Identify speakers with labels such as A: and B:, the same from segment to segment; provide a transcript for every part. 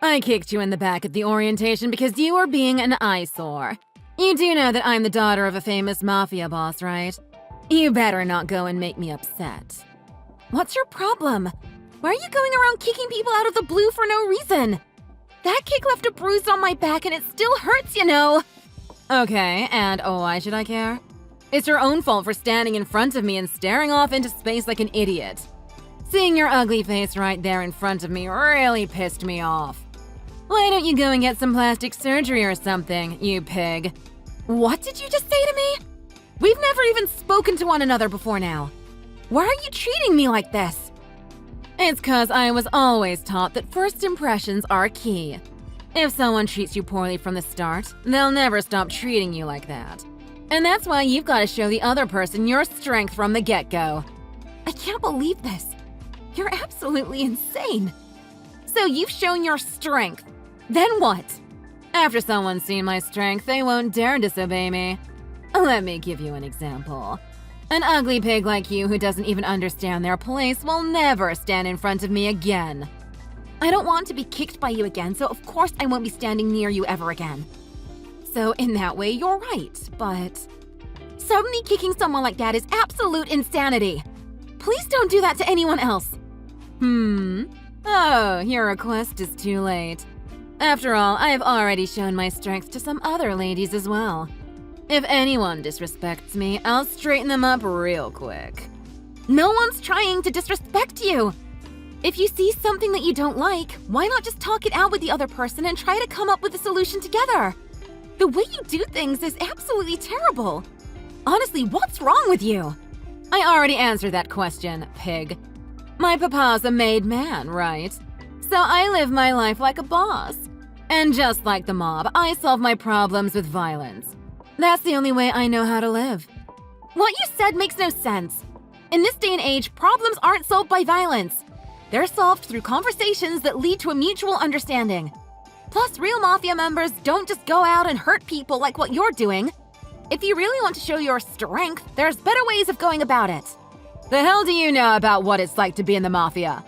A: I kicked you in the back at the orientation because you were being an eyesore. You do know that I'm the daughter of a famous mafia boss, right? You better not go and make me upset. What's your problem? Why are you going around kicking people out of the blue for no reason? That kick left a bruise on my back and it still hurts, you know. Okay, and why should I care? It's your own fault for standing in front of me and staring off into space like an idiot. Seeing your ugly face right there in front of me really pissed me off. Why don't you go and get some plastic surgery or something, you pig? What did you just say to me? We've never even spoken to one another before now. Why are you treating me like this? It's 'cause I was always taught that first impressions are key. If someone treats you poorly from the start, they'll never stop treating you like that. And that's why you've got to show the other person your strength from the get-go. I can't believe this. You're absolutely insane. So you've shown your strength. Then what? After someone's seen my strength, they won't dare disobey me. Let me give you an example. An ugly pig like you who doesn't even understand their place will never stand in front of me again. I don't want to be kicked by you again, so of course I won't be standing near you ever again. So in that way, you're right, but suddenly kicking someone like that is absolute insanity. Please don't do that to anyone else. Oh, your request is too late. After all, I have already shown my strength to some other ladies as well. If anyone disrespects me, I'll straighten them up real quick. No one's trying to disrespect you. If you see something that you don't like, why not just talk it out with the other person and try to come up with a solution together? The way you do things is absolutely terrible. Honestly, what's wrong with you? I already answered that question, pig. My papa's a made man, right? So I live my life like a boss. And just like the mob, I solve my problems with violence. That's the only way I know how to live. What you said makes no sense. In this day and age, problems aren't solved by violence. They're solved through conversations that lead to a mutual understanding. Plus, real mafia members don't just go out and hurt people like what you're doing. If you really want to show your strength, there's better ways of going about it. The hell do you know about what it's like to be in the mafia?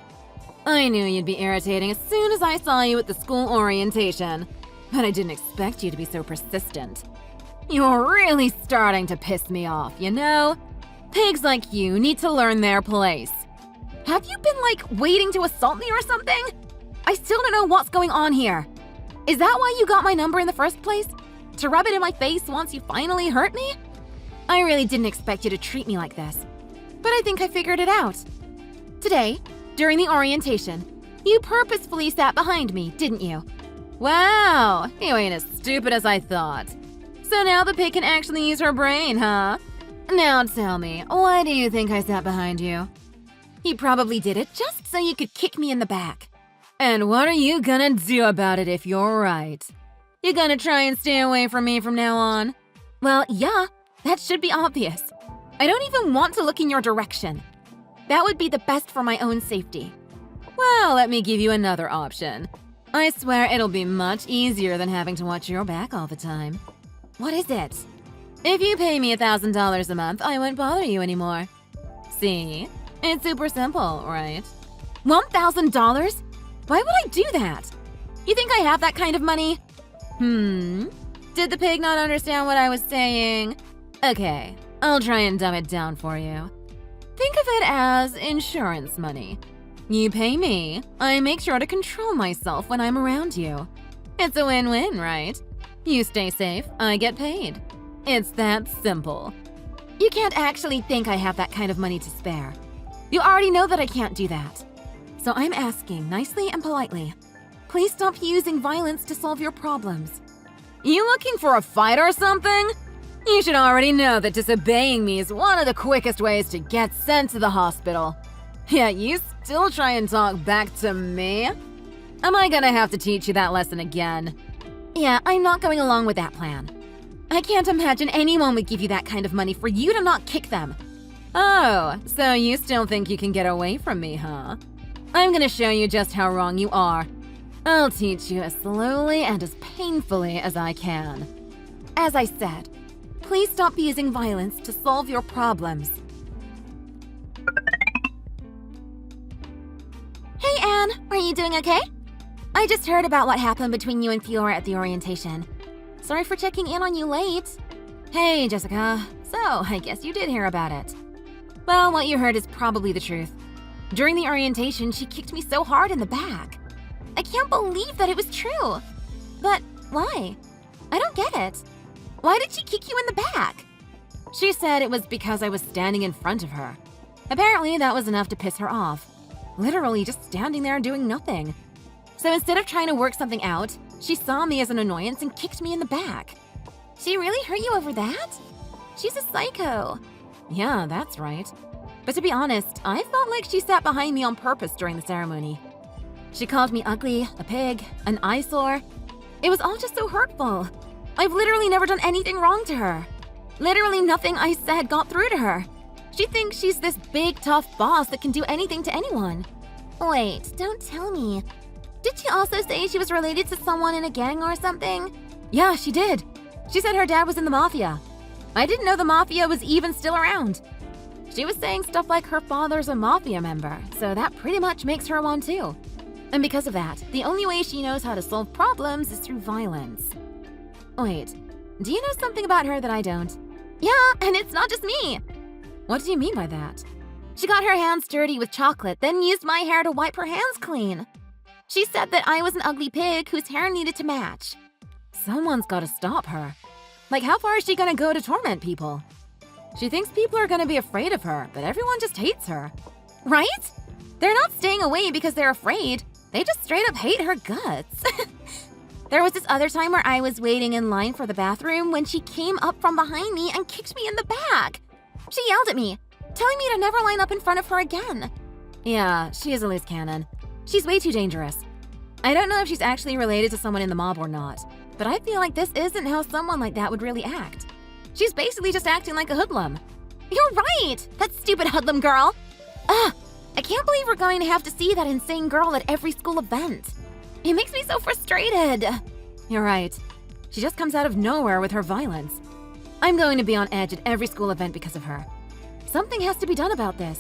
A: I knew you'd be irritating as soon as I saw you at the school orientation, but I didn't expect you to be so persistent. You're really starting to piss me off, you know? Pigs like you need to learn their place. Have you been, waiting to assault me or something? I still don't know what's going on here. Is that why you got my number in the first place? To rub it in my face once you finally hurt me? I really didn't expect you to treat me like this, but I think I figured it out. Today, during the orientation, you purposefully sat behind me, didn't you? Wow, you ain't as stupid as I thought. So now the pig can actually use her brain, huh? Now tell me, why do you think I sat behind you? You probably did it just so you could kick me in the back. And what are you gonna do about it if you're right? You gonna try and stay away from me from now on? Well, yeah, that should be obvious. I don't even want to look in your direction. That would be the best for my own safety. Well, let me give you another option. I swear it'll be much easier than having to watch your back all the time. What is it? If you pay me $1,000 a month, I won't bother you anymore. See? It's super simple, right? $1,000? Why would I do that? You think I have that kind of money? Did the pig not understand what I was saying? Okay, I'll try and dumb it down for you. Think of it as insurance money. You pay me, I make sure to control myself when I'm around you. It's a win-win, right? You stay safe, I get paid. It's that simple. You can't actually think I have that kind of money to spare. You already know that I can't do that. So I'm asking nicely and politely. Please stop using violence to solve your problems. You looking for a fight or something? You should already know that disobeying me is one of the quickest ways to get sent to the hospital. Yet you still try and talk back to me? Am I gonna have to teach you that lesson again? Yeah, I'm not going along with that plan. I can't imagine anyone would give you that kind of money for you to not kick them. Oh, so you still think you can get away from me, huh? I'm gonna show you just how wrong you are. I'll teach you as slowly and as painfully as I can. As I said, please stop using violence to solve your problems. Hey, Anne, are you doing okay? I just heard about what happened between you and Fiora at the orientation. Sorry for checking in on you late. Hey, Jessica. So, I guess you did hear about it. Well, what you heard is probably the truth. During the orientation, she kicked me so hard in the back. I can't believe that it was true. But why? I don't get it. Why did she kick you in the back? She said it was because I was standing in front of her. Apparently, that was enough to piss her off. Literally just standing there doing nothing. So instead of trying to work something out, she saw me as an annoyance and kicked me in the back. She really hurt you over that? She's a psycho. Yeah, that's right. But to be honest, I felt like she sat behind me on purpose during the ceremony. She called me ugly, a pig, an eyesore. It was all just so hurtful. I've literally never done anything wrong to her. Literally nothing I said got through to her. She thinks she's this big, tough boss that can do anything to anyone. Wait, don't tell me. Did she also say she was related to someone in a gang or something? Yeah, she did. She said her dad was in the mafia. I didn't know the mafia was even still around. She was saying stuff like her father's a mafia member, so that pretty much makes her one too. And because of that, the only way she knows how to solve problems is through violence. Wait, do you know something about her that I don't? Yeah, and it's not just me. What do you mean by that? She got her hands dirty with chocolate, then used my hair to wipe her hands clean. She said that I was an ugly pig whose hair needed to match. Someone's gotta stop her. Like, how far is she gonna go to torment people? She thinks people are gonna be afraid of her, but everyone just hates her. Right? They're not staying away because they're afraid. They just straight up hate her guts. There was this other time where I was waiting in line for the bathroom when she came up from behind me and kicked me in the back. She yelled at me, telling me to never line up in front of her again. Yeah, she is a loose cannon. She's way too dangerous. I don't know if she's actually related to someone in the mob or not, but I feel like this isn't how someone like that would really act. She's basically just acting like a hoodlum. You're right! That stupid hoodlum girl! Ugh! I can't believe we're going to have to see that insane girl at every school event. It makes me so frustrated. You're right. She just comes out of nowhere with her violence. I'm going to be on edge at every school event because of her. Something has to be done about this.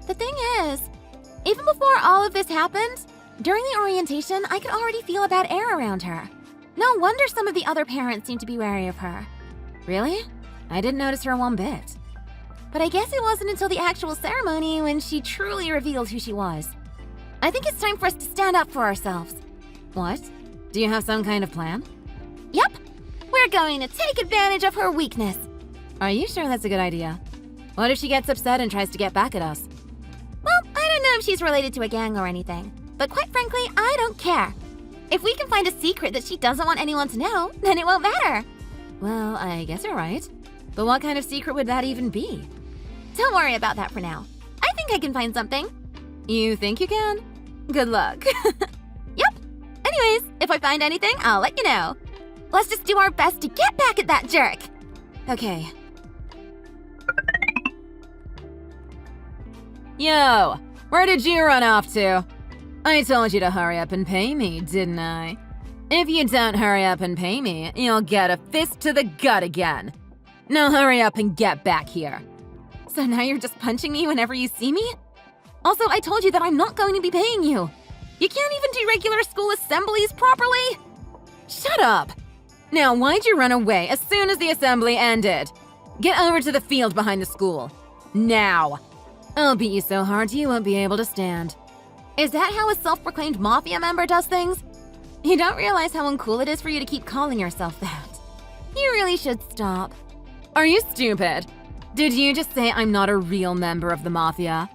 A: The thing is, even before all of this happened, during the orientation, I could already feel a bad air around her. No wonder some of the other parents seem to be wary of her. Really? I didn't notice her one bit. But I guess it wasn't until the actual ceremony when she truly revealed who she was. I think it's time for us to stand up for ourselves. What? Do you have some kind of plan? Yep. We're going to take advantage of her weakness. Are you sure that's a good idea? What if she gets upset and tries to get back at us? Well, I don't know if she's related to a gang or anything, but quite frankly, I don't care. If we can find a secret that she doesn't want anyone to know, then it won't matter. Well, I guess you're right. But what kind of secret would that even be? Don't worry about that for now. I think I can find something. You think you can? Good luck. Yep. Anyways, if I find anything, I'll let you know. Let's just do our best to get back at that jerk. Okay. Yo, where did you run off to? I told you to hurry up and pay me, didn't I? If you don't hurry up and pay me, you'll get a fist to the gut again. Now hurry up and get back here. So now you're just punching me whenever you see me? Also, I told you that I'm not going to be paying you. You can't even do regular school assemblies properly? Shut up. Now, why'd you run away as soon as the assembly ended? Get over to the field behind the school. Now. I'll beat you so hard you won't be able to stand. Is that how a self-proclaimed mafia member does things? You don't realize how uncool it is for you to keep calling yourself that. You really should stop. Are you stupid? Did you just say I'm not a real member of the mafia?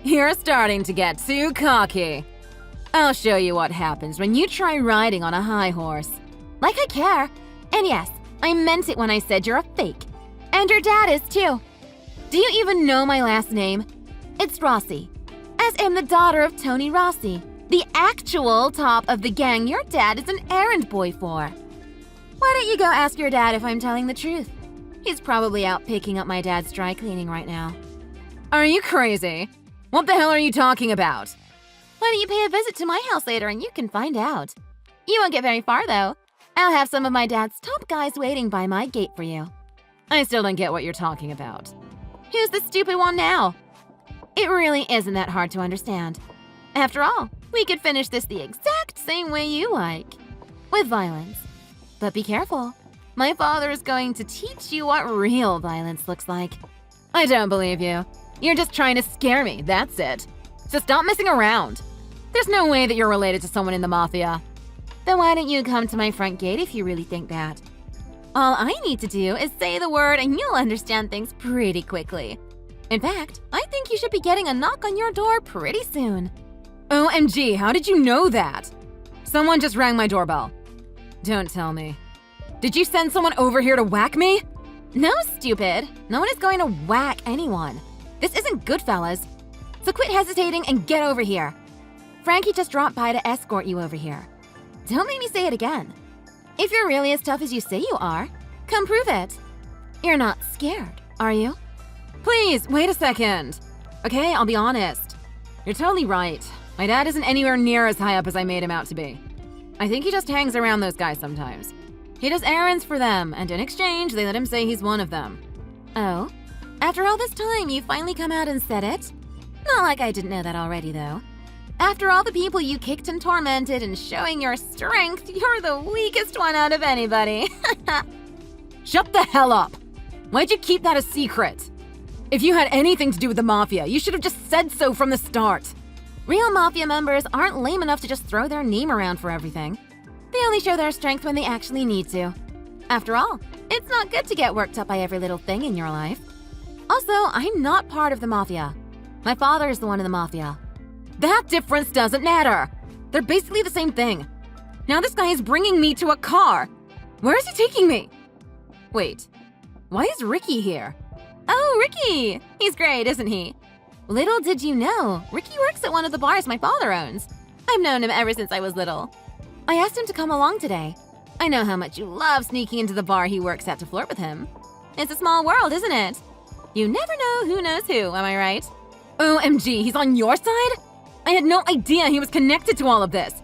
A: You're starting to get too cocky. I'll show you what happens when you try riding on a high horse. Like I care. And yes, I meant it when I said you're a fake. And your dad is too. Do you even know my last name? It's Rossi. As in the daughter of Tony Rossi, the actual top of the gang your dad is an errand boy for. Why don't you go ask your dad if I'm telling the truth? He's probably out picking up my dad's dry cleaning right now. Are you crazy? What the hell are you talking about? Why don't you pay a visit to my house later and you can find out. You won't get very far though. I'll have some of my dad's top guys waiting by my gate for you. I still don't get what you're talking about. Who's the stupid one now? It really isn't that hard to understand. After all, We could finish this the exact same way you like, with violence. But be careful. My father is going to teach you what real violence looks like. I don't believe you. You're just trying to scare me, that's it. So stop messing around. There's no way that you're related to someone in the mafia. Then why don't you come to my front gate if you really think that? All I need to do is say the word and you'll understand things pretty quickly. In fact, I think you should be getting a knock on your door pretty soon. OMG, how did you know that? Someone just rang my doorbell. Don't tell me. Did you send someone over here to whack me? No, stupid. No one is going to whack anyone. This isn't Goodfellas. So quit hesitating and get over here. Frankie just dropped by to escort you over here. Don't make me say it again. If you're really as tough as you say you are, come prove it. You're not scared, are you? Please, wait a second. Okay, I'll be honest. You're totally right. My dad isn't anywhere near as high up as I made him out to be. I think he just hangs around those guys sometimes. He does errands for them, and in exchange, they let him say he's one of them. Oh? After all this time, you finally come out and said it? Not like I didn't know that already, though. After all the people you kicked and tormented and showing your strength, you're the weakest one out of anybody. Shut the hell up! Why'd you keep that a secret? If you had anything to do with the mafia, you should have just said so from the start. Real mafia members aren't lame enough to just throw their name around for everything. They only show their strength when they actually need to. After all, it's not good to get worked up by every little thing in your life. Also, I'm not part of the mafia. My father is the one in the mafia. That difference doesn't matter. They're basically the same thing. Now this guy is bringing me to a car. Where is he taking me? Wait, why is Ricky here? Oh, Ricky! He's great, isn't he? Little did you know, Ricky works at one of the bars my father owns. I've known him ever since I was little. I asked him to come along today. I know how much you love sneaking into the bar he works at to flirt with him. It's a small world, isn't it? You never know who knows who, am I right? OMG, he's on your side? I had no idea he was connected to all of this.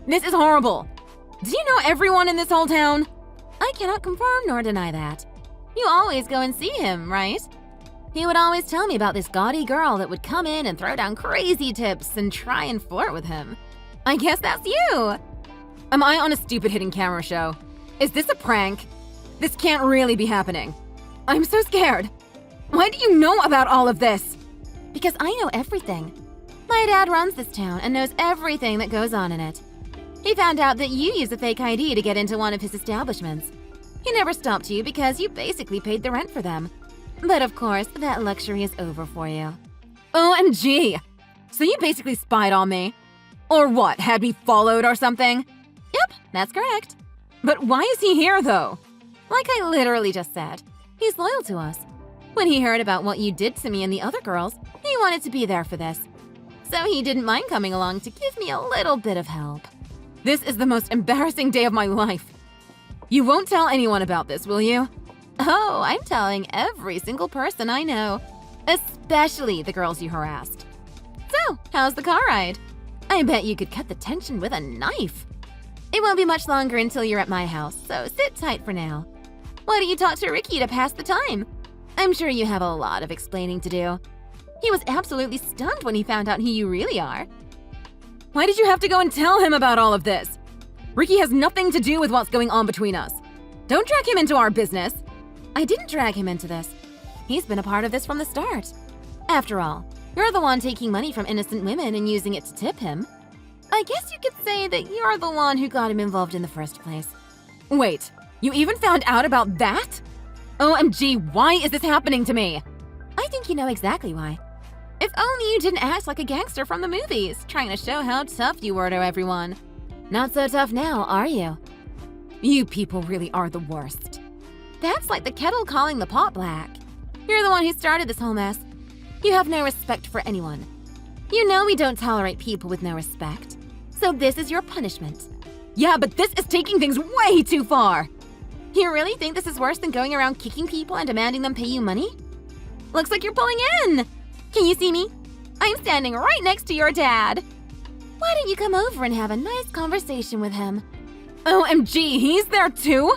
A: This is horrible. Do you know everyone in this whole town? I cannot confirm nor deny that. You always go and see him, right? He would always tell me about this gaudy girl that would come in and throw down crazy tips and try and flirt with him. I guess that's you. Am I on a stupid hidden camera show? Is this a prank? This can't really be happening. I'm so scared. Why do you know about all of this? Because I know everything. My dad runs this town and knows everything that goes on in it. He found out that you use a fake ID to get into one of his establishments. He never stopped you because you basically paid the rent for them. But of course, that luxury is over for you. OMG! So you basically spied on me? Or what, had me followed or something? Yep, that's correct. But why is he here, though? Like I literally just said, he's loyal to us. When he heard about what you did to me and the other girls, he wanted to be there for this. So he didn't mind coming along to give me a little bit of help. This is the most embarrassing day of my life. You won't tell anyone about this, will you? Oh, I'm telling every single person I know, especially the girls you harassed. So, how's the car ride? I bet you could cut the tension with a knife. It won't be much longer until you're at my house, so sit tight for now. Why don't you talk to Ricky to pass the time? I'm sure you have a lot of explaining to do. He was absolutely stunned when he found out who you really are. Why did you have to go and tell him about all of this? Ricky has nothing to do with what's going on between us. Don't drag him into our business. I didn't drag him into this. He's been a part of this from the start. After all, you're the one taking money from innocent women and using it to tip him. I guess you could say that you're the one who got him involved in the first place. Wait, you even found out about that? OMG, why is this happening to me? I think you know exactly why. If only you didn't act like a gangster from the movies, trying to show how tough you were to everyone. Not so tough now, are you? You people really are the worst. That's like the kettle calling the pot black. You're the one who started this whole mess. You have no respect for anyone. You know we don't tolerate people with no respect. So this is your punishment. Yeah, but this is taking things way too far. You really think this is worse than going around kicking people and demanding them pay you money? Looks like you're pulling in. Can you see me? I'm standing right next to your dad. Why don't you come over and have a nice conversation with him? OMG, he's there too?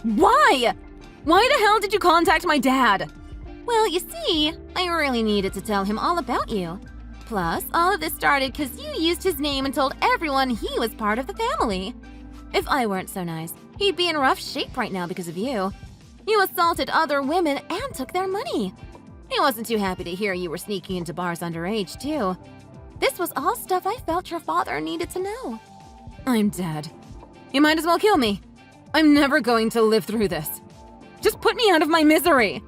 A: Why? Why the hell did you contact my dad? Well, you see, I really needed to tell him all about you. Plus, all of this started because you used his name and told everyone he was part of the family. If I weren't so nice, he'd be in rough shape right now because of you. You assaulted other women and took their money. He wasn't too happy to hear you were sneaking into bars underage, too. This was all stuff I felt your father needed to know. I'm dead. You might as well kill me. I'm never going to live through this. Just put me out of my misery.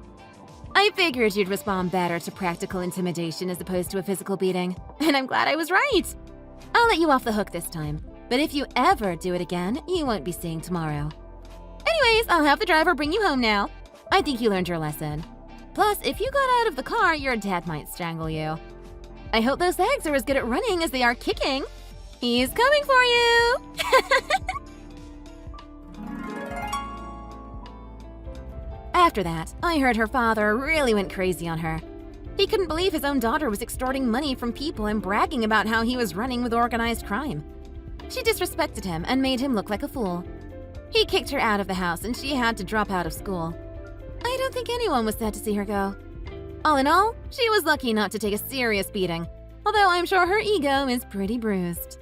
A: I figured you'd respond better to practical intimidation as opposed to a physical beating, and I'm glad I was right. I'll let you off the hook this time, but if you ever do it again, you won't be seeing tomorrow. Anyways, I'll have the driver bring you home now. I think you learned your lesson. Plus, if you got out of the car, your dad might strangle you. I hope those legs are as good at running as they are kicking. He's coming for you! After that, I heard her father really went crazy on her. He couldn't believe his own daughter was extorting money from people and bragging about how he was running with organized crime. She disrespected him and made him look like a fool. He kicked her out of the house and she had to drop out of school. I don't think anyone was sad to see her go. All in all, she was lucky not to take a serious beating, although I'm sure her ego is pretty bruised.